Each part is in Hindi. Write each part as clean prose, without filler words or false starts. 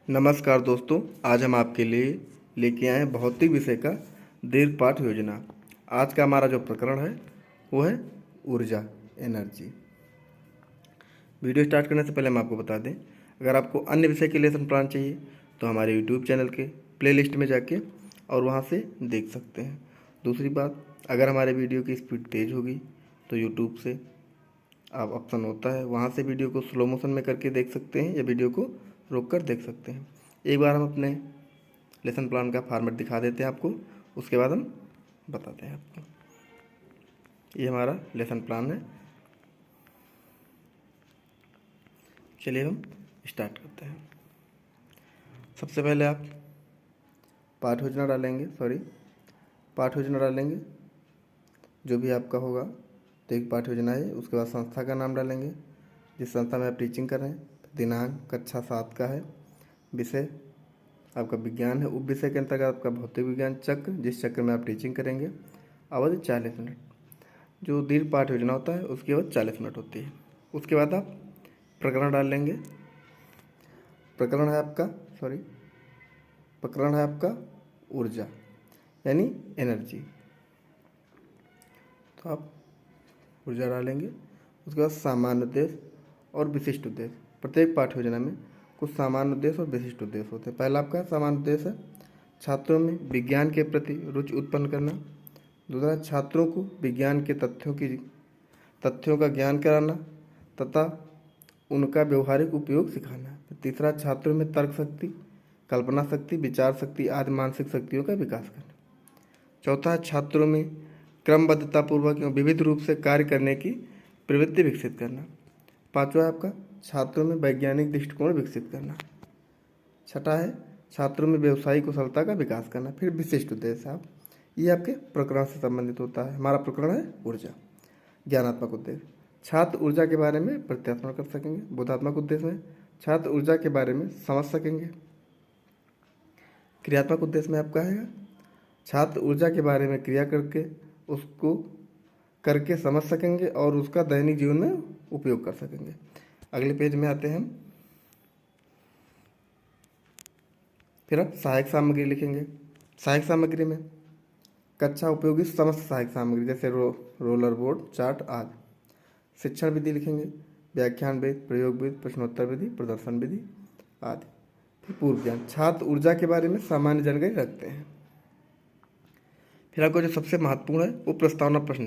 नमस्कार दोस्तों, आज हम आपके लिए लेके आए हैं भौतिक विषय का दीर्घ पाठ योजना। आज का हमारा जो प्रकरण है वो है ऊर्जा, एनर्जी। वीडियो स्टार्ट करने से पहले हम आपको बता दें, अगर आपको अन्य विषय के लेसन प्लान चाहिए तो हमारे यूट्यूब चैनल के प्लेलिस्ट में जाके और वहाँ से देख सकते हैं। दूसरी बात, अगर हमारे वीडियो की स्पीड तेज़ होगी तो यूट्यूब से आप ऑप्शन होता है, वहाँ से वीडियो को स्लो मोशन में करके देख सकते हैं या वीडियो को रोक कर देख सकते हैं। एक बार हम अपने लेसन प्लान का फॉर्मेट दिखा देते हैं आपको, उसके बाद हम बताते हैं आपको। ये हमारा लेसन प्लान है। चलिए हम स्टार्ट करते हैं। सबसे पहले आप पाठ योजना डालेंगे जो भी आपका होगा। तो एक पाठ योजना है, उसके बाद संस्था का नाम डालेंगे, जिस संस्था में आप टीचिंग कर रहे हैं। दिनांक कक्षा 7 का है। विषय आपका विज्ञान है। उप विषय के अंतर्गत आपका भौतिक विज्ञान चक्र, जिस चक्र में आप टीचिंग करेंगे। अवधि 40 मिनट। जो दीर्घ पाठ योजना होता है उसकी अवधि 40 मिनट होती है। उसके बाद आप प्रकरण डाल लेंगे। प्रकरण है आपका ऊर्जा यानी एनर्जी। तो आप ऊर्जा डालेंगे। उसके बाद सामान्य उद्देश्य और विशिष्ट उद्देश्य। प्रत्येक पाठ योजना में कुछ सामान्य उद्देश्य और विशिष्ट उद्देश्य होते हैं। पहला आपका सामान्य उद्देश्य है छात्रों में विज्ञान के प्रति रुचि उत्पन्न करना। दूसरा, छात्रों को विज्ञान के तथ्यों का ज्ञान कराना तथा उनका व्यवहारिक उपयोग सिखाना। तीसरा, छात्रों में तर्क शक्ति, कल्पना शक्ति, विचार शक्ति आदि मानसिक शक्तियों का विकास करना। चौथा, छात्रों में क्रमबद्धतापूर्वक एवं विविध रूप से कार्य करने की प्रवृत्ति विकसित करना। पांचवा आपका छात्रों में वैज्ञानिक दृष्टिकोण विकसित करना। छठा है छात्रों में व्यवसायिक कुशलता का विकास करना। फिर विशिष्ट उद्देश्य आप, ये आपके प्रकरण से संबंधित होता है। हमारा प्रकरण है ऊर्जा। ज्ञानात्मक उद्देश्य, छात्र ऊर्जा के बारे में प्रत्यात्मन कर सकेंगे। बोधात्मक उद्देश्य में छात्र ऊर्जा के बारे में समझ सकेंगे। क्रियात्मक उद्देश्य में आपका है छात्र ऊर्जा के बारे में क्रिया करके उसको करके समझ सकेंगे और उसका दैनिक जीवन में उपयोग कर सकेंगे। अगले पेज में आते हैं हम। फिर आप सहायक सामग्री लिखेंगे। सहायक सामग्री में कक्षा उपयोगी समस्त सहायक सामग्री जैसे रोलर बोर्ड, चार्ट आदि। शिक्षण विधि लिखेंगे, व्याख्यान विधि, प्रयोग विधि, प्रश्नोत्तर विधि, प्रदर्शन विधि आदि। फिर पूर्व ज्ञान, छात्र ऊर्जा के बारे में सामान्य जानकारी रखते हैं। फिर आपको जो सबसे महत्वपूर्ण है वो प्रस्तावना प्रश्न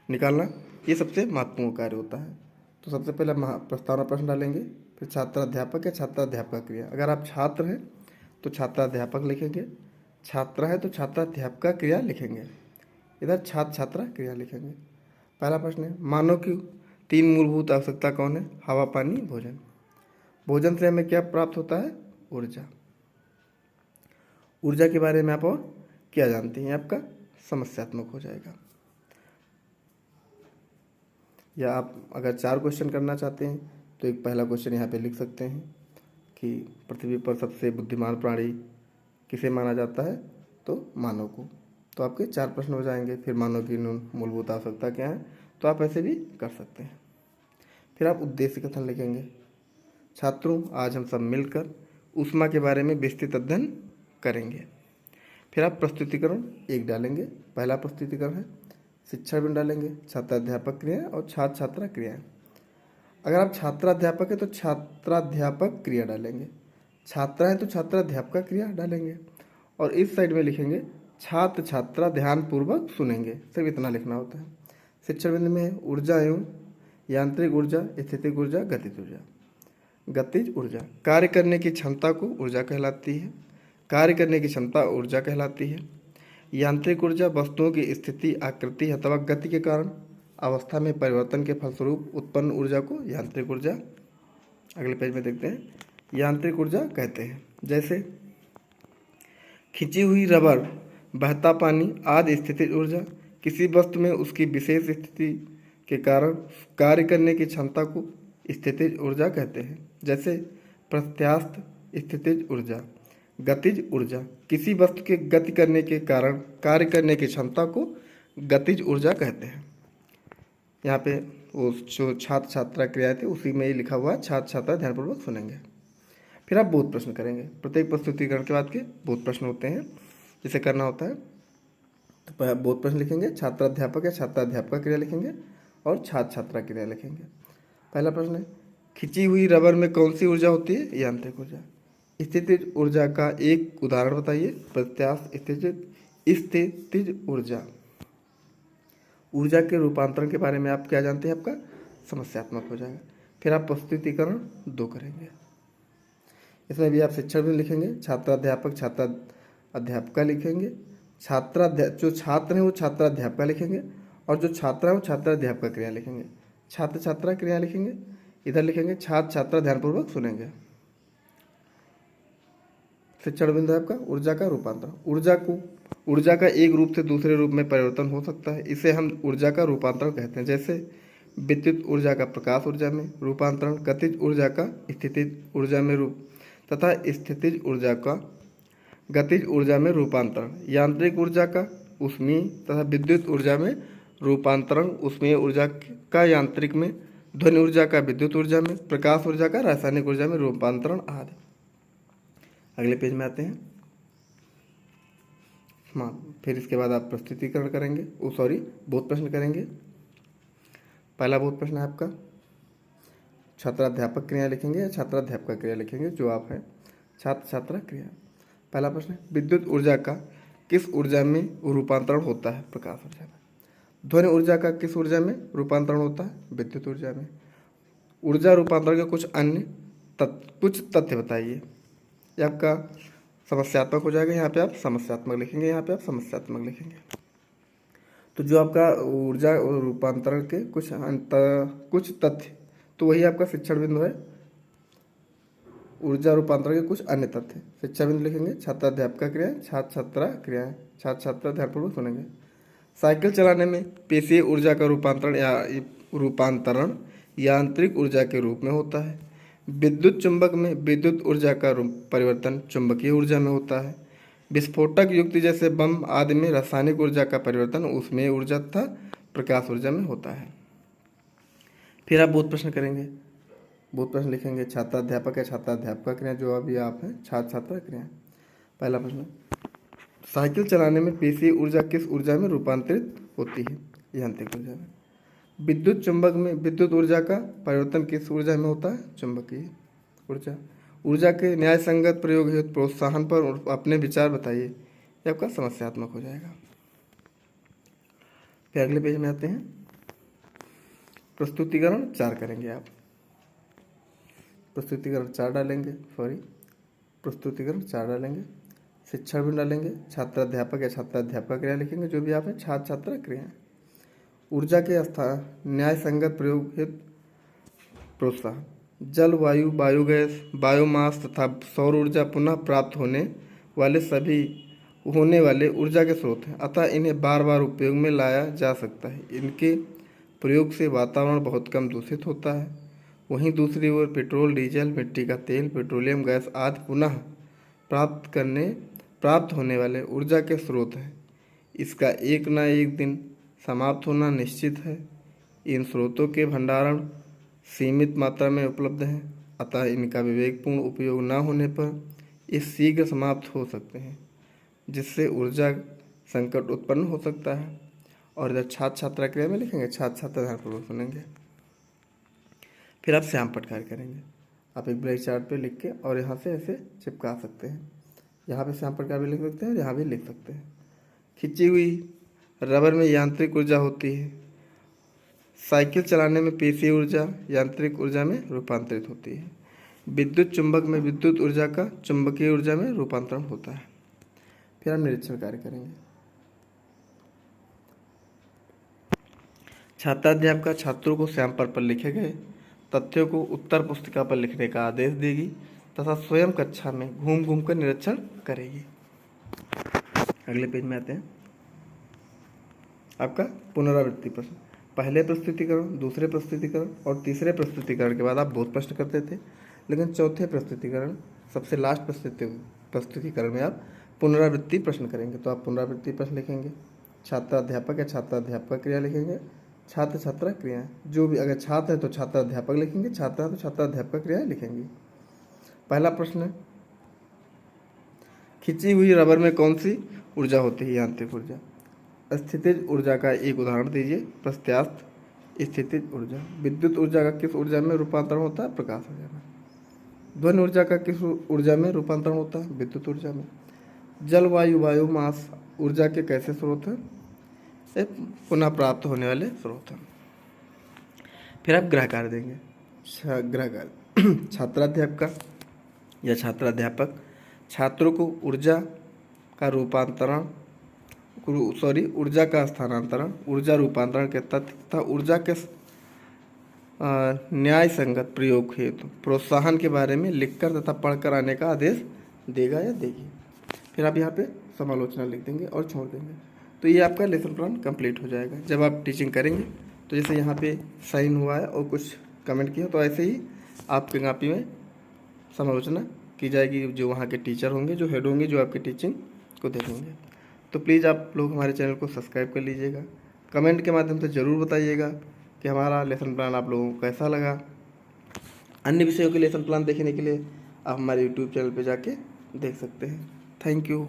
निकालना ये सबसे महत्वपूर्ण कार्य होता है। तो सबसे पहले प्रस्तावना प्रश्न डालेंगे। फिर छात्राध्यापक या छात्राध्यापक क्रिया। अगर आप छात्र हैं तो छात्राध्यापक लिखेंगे, छात्रा है तो छात्राध्यापक क्रिया लिखेंगे, इधर छात्र छात्रा क्रिया लिखेंगे। पहला प्रश्न है, मानव की 3 मूलभूत आवश्यकता कौन है? हवा, पानी, भोजन। भोजन से हमें क्या प्राप्त होता है? ऊर्जा। ऊर्जा के बारे में आप और क्या जानते हैं? आपका समस्यात्मक हो जाएगा। या आप अगर 4 क्वेश्चन करना चाहते हैं तो एक पहला क्वेश्चन यहाँ पे लिख सकते हैं कि पृथ्वी पर सबसे बुद्धिमान प्राणी किसे माना जाता है? तो मानव को। तो आपके 4 प्रश्न हो जाएंगे। फिर मानव की मूलभूत आवश्यकता क्या है, तो आप ऐसे भी कर सकते हैं। फिर आप उद्देश्य कथन लिखेंगे। छात्रों, आज हम सब मिलकर ऊष्मा के बारे में विस्तृत अध्ययन करेंगे। फिर आप प्रस्तुतिकरण 1 डालेंगे। पहला प्रस्तुतिकरण है शिक्षण बिंदु डालेंगे, छात्राध्यापक क्रिया और छात्र छात्रा क्रियाएं। अगर आप छात्राध्यापक है तो छात्राध्यापक क्रिया डालेंगे, छात्रा है तो छात्राध्यापक क्रिया डालेंगे। और इस साइड में लिखेंगे छात्र छात्रा ध्यानपूर्वक सुनेंगे। सिर्फ इतना लिखना होता है। शिक्षण बिंदु में ऊर्जा एवं यांत्रिक ऊर्जा, स्थितिक ऊर्जा, गतिज ऊर्जा। गतिज ऊर्जा कार्य करने की क्षमता को ऊर्जा कहलाती है। कार्य करने की क्षमता ऊर्जा कहलाती है। यांत्रिक ऊर्जा वस्तुओं की स्थिति, आकृति अथवा गति के कारण अवस्था में परिवर्तन के फलस्वरूप उत्पन्न ऊर्जा को यांत्रिक ऊर्जा, अगले पेज में देखते हैं, यांत्रिक ऊर्जा कहते हैं। जैसे खिंची हुई रबर, बहता पानी आदि स्थितिज ऊर्जा किसी वस्तु में उसकी विशेष स्थिति के कारण कार्य करने की क्षमता को स्थितिज ऊर्जा कहते हैं। जैसे प्रत्यास्थ स्थितिज ऊर्जा। गतिज ऊर्जा किसी वस्तु के गति करने के कारण कार्य करने की क्षमता को गतिज ऊर्जा कहते हैं। यहाँ पे वो जो छात्र छात्रा क्रिया थी उसी में ही लिखा हुआ है, छात्र छात्रा ध्यानपूर्वक सुनेंगे। फिर आप बोध प्रश्न करेंगे। प्रत्येक प्रस्तुतिकरण के बाद के बोध प्रश्न होते हैं, जिसे करना होता है। तो बोध प्रश्न लिखेंगे, छात्राध्यापक या छात्राध्यापक क्रिया लिखेंगे और छात्र छात्रा क्रिया लिखेंगे। पहला प्रश्न है, खिंची हुई रबर में कौन सी ऊर्जा होती है? यांत्रिक ऊर्जा। स्थितिज ऊर्जा का एक उदाहरण बताइए। प्रत्यास्थ स्थितिज ऊर्जा। ऊर्जा के रूपांतरण के बारे में आप क्या जानते हैं? आपका समस्यात्मक हो जाएगा। फिर आप प्रस्तुतिकरण 2 करेंगे। इसमें भी आप शिक्षण भी लिखेंगे, छात्राध्यापक छात्राध्यापिका लिखेंगे, जो छात्र हैं वो छात्राध्यापिका लिखेंगे और जो छात्रा है वो छात्राध्यापिका क्रिया लिखेंगे। छात्र छात्रा क्रिया लिखेंगे, इधर लिखेंगे छात्र छात्रा, ध्यानपूर्वक सुनेंगे। शिक्षण बिंदु है आपका ऊर्जा का रूपांतरण। ऊर्जा का एक रूप से दूसरे रूप में परिवर्तन हो सकता है, इसे हम ऊर्जा का रूपांतरण कहते हैं। जैसे विद्युत ऊर्जा का प्रकाश ऊर्जा में रूपांतरण, गतिज ऊर्जा का स्थितिज ऊर्जा में रूप तथा स्थितिज ऊर्जा का गतिज ऊर्जा में रूपांतरण, यांत्रिक ऊर्जा का ऊष्मीय तथा विद्युत ऊर्जा में रूपांतरण, ऊष्मीय ऊर्जा का यांत्रिक में, ध्वनि ऊर्जा का विद्युत ऊर्जा में, प्रकाश ऊर्जा का रासायनिक ऊर्जा में रूपांतरण आदि। अगले पेज में आते हैं। फिर इसके बाद आप प्रस्तुतिकरण करेंगे, बोध प्रश्न करेंगे। पहला बोध प्रश्न है आपका, छात्राध्यापक क्रिया लिखेंगे या छात्राध्यापिका क्रिया लिखेंगे? जो आप है छात्र छात्रा क्रिया। पहला प्रश्न है, विद्युत ऊर्जा का किस ऊर्जा में रूपांतरण होता है? प्रकाश ऊर्जा में। ध्वनि ऊर्जा का किस ऊर्जा में रूपांतरण होता है? विद्युत ऊर्जा में। ऊर्जा रूपांतरण के कुछ तथ्य बताइए। ये आपका समस्यात्मक हो जाएगा, यहाँ पे आप समस्यात्मक लिखेंगे, यहाँ पे आप समस्यात्मक लिखेंगे। तो जो आपका ऊर्जा रूपांतरण के कुछ तथ्य, तो वही आपका शिक्षण बिंदु है। ऊर्जा रूपांतरण के कुछ अन्य तथ्य, शिक्षा बिंदु लिखेंगे, छात्राध्यापिका क्रिया, छात्र छात्रा क्रिया, छात्र छात्रा ध्यानपूर्वक सुनेंगे। साइकिल चलाने में पेशीय ऊर्जा का रूपांतरण यांत्रिक ऊर्जा के रूप में होता है। विद्युत चुंबक में विद्युत ऊर्जा का परिवर्तन चुंबकीय ऊर्जा में होता है। विस्फोटक युक्ति जैसे बम आदि में रासायनिक ऊर्जा का परिवर्तन ऊष्मीय ऊर्जा तथा प्रकाश ऊर्जा में होता है। फिर आप बोध प्रश्न करेंगे। बोध प्रश्न लिखेंगे, छात्राध्यापक या छात्राध्यापिका क्रिया, जो अभी आप हैं छात्र छात्रा क्रिया। पहला प्रश्न, साइकिल चलाने में पेशीय ऊर्जा किस ऊर्जा में रूपांतरित होती है? यांत्रिक ऊर्जा में। विद्युत चुंबक में विद्युत ऊर्जा का परिवर्तन किस ऊर्जा में होता है? चुंबकीय ऊर्जा। ऊर्जा के न्याय संगत प्रयोग हेतु प्रोत्साहन पर अपने विचार बताइए। यह आपका समस्यात्मक हो जाएगा। फिर अगले पेज में आते हैं। प्रस्तुतिकरण 4 करेंगे आप। प्रस्तुतिकरण 4 डालेंगे, शिक्षण भी डालेंगे, छात्राध्यापक या छात्राध्यापिका क्रिया लिखेंगे, जो भी आप हैं छात्र छात्रा क्रिया। ऊर्जा के न्याय संगत प्रयोग हेतु प्रोत्साहन, जल वायु बायोगैस बायोमास तथा सौर ऊर्जा पुनः प्राप्त होने वाले ऊर्जा के स्रोत हैं, अतः इन्हें बार बार उपयोग में लाया जा सकता है। इनके प्रयोग से वातावरण बहुत कम दूषित होता है। वहीं दूसरी ओर पेट्रोल डीजल मिट्टी का तेल पेट्रोलियम गैस आदि पुनः प्राप्त होने वाले ऊर्जा के स्रोत हैं। इसका एक न एक दिन समाप्त होना निश्चित है। इन स्रोतों के भंडारण सीमित मात्रा में उपलब्ध हैं, अतः इनका विवेकपूर्ण उपयोग न होने पर ये शीघ्र समाप्त हो सकते हैं, जिससे ऊर्जा संकट उत्पन्न हो सकता है। और इधर छात्र छात्रा क्रिया में लिखेंगे, छात्र छात्रा ध्यानपूर्वक सुनेंगे। फिर आप श्याम पट कार्य करेंगे। आप एक ब्लैक चार्ट पे लिख के और यहाँ से ऐसे चिपका सकते हैं। यहाँ पे श्याम पट कार्य भी लिख सकते हैं, यहाँ भी लिख सकते हैं। खिंची हुई रबर में यांत्रिक ऊर्जा होती है। साइकिल चलाने में पेशीय ऊर्जा यांत्रिक ऊर्जा में रूपांतरित होती है। विद्युत चुंबक में विद्युत ऊर्जा का चुंबकीय ऊर्जा में रूपांतरण होता है। फिर हम निरीक्षण कार्य करेंगे। छात्राध्यापिका छात्रों को श्याम पट पर लिखे गए तथ्यों को उत्तर पुस्तिका पर लिखने का आदेश देगी तथा स्वयं कक्षा में घूम घूम कर निरीक्षण करेगी। अगले पेज में आते हैं। आपका पुनरावृत्ति प्रश्न, पहले प्रस्तुतिकरण, दूसरे प्रस्तुतिकरण और तीसरे प्रस्तुतिकरण के बाद आप बोध प्रश्न करते थे, लेकिन चौथे प्रस्तुतिकरण सबसे लास्ट प्रस्तुतिकरण में आप पुनरावृत्ति प्रश्न करेंगे। तो आप पुनरावृत्ति प्रश्न लिखेंगे, छात्राध्यापक या छात्राध्यापिका क्रिया लिखेंगे, छात्र छात्रा क्रिया, जो भी अगर छात्र है तो छात्राध्यापक लिखेंगे, छात्रा है तो छात्राध्यापिका क्रिया लिखेंगे। पहला प्रश्न है, खिंची हुई रबर में कौन सी ऊर्जा होती है? यांत्रिक ऊर्जा। स्थितिज ऊर्जा का एक उदाहरण दीजिए। प्रत्यास्थ स्थितिज ऊर्जा। विद्युत ऊर्जा का किस ऊर्जा में रूपांतरण होता है? प्रकाश ऊर्जा में। ध्वनि ऊर्जा का किस ऊर्जा में रूपांतरण होता है? विद्युत ऊर्जा में। जलवायु बायोमास ऊर्जा के कैसे स्रोत हैं? ये पुनः प्राप्त होने वाले स्रोत हैं। फिर आप गृह कार्य देंगे। गृह कार्य छात्राध्यापक या छात्राध्यापक छात्रों को ऊर्जा का रूपांतरण ऊर्जा का स्थानांतरण, ऊर्जा रूपांतरण के तथ्य तथा ऊर्जा के न्याय संगत प्रयोग हेतु प्रोत्साहन के बारे में लिखकर तथा पढ़कर आने का आदेश देगा या देगी। फिर आप यहाँ पे समालोचना लिख देंगे और छोड़ देंगे। तो ये आपका लेसन प्लान कंप्लीट हो जाएगा। जब आप टीचिंग करेंगे तो जैसे यहाँ पे साइन हुआ है और कुछ कमेंट किया, तो ऐसे ही आपके कापी में समालोचना की जाएगी। जो वहाँ के टीचर होंगे, जो हेड होंगे, जो आपकी टीचिंग को देखेंगे। तो प्लीज़ आप लोग हमारे चैनल को सब्सक्राइब कर लीजिएगा। कमेंट के माध्यम से ज़रूर बताइएगा कि हमारा लेसन प्लान आप लोगों को कैसा लगा। अन्य विषयों के लेसन प्लान देखने के लिए आप हमारे यूट्यूब चैनल पर जाके देख सकते हैं। Thank you.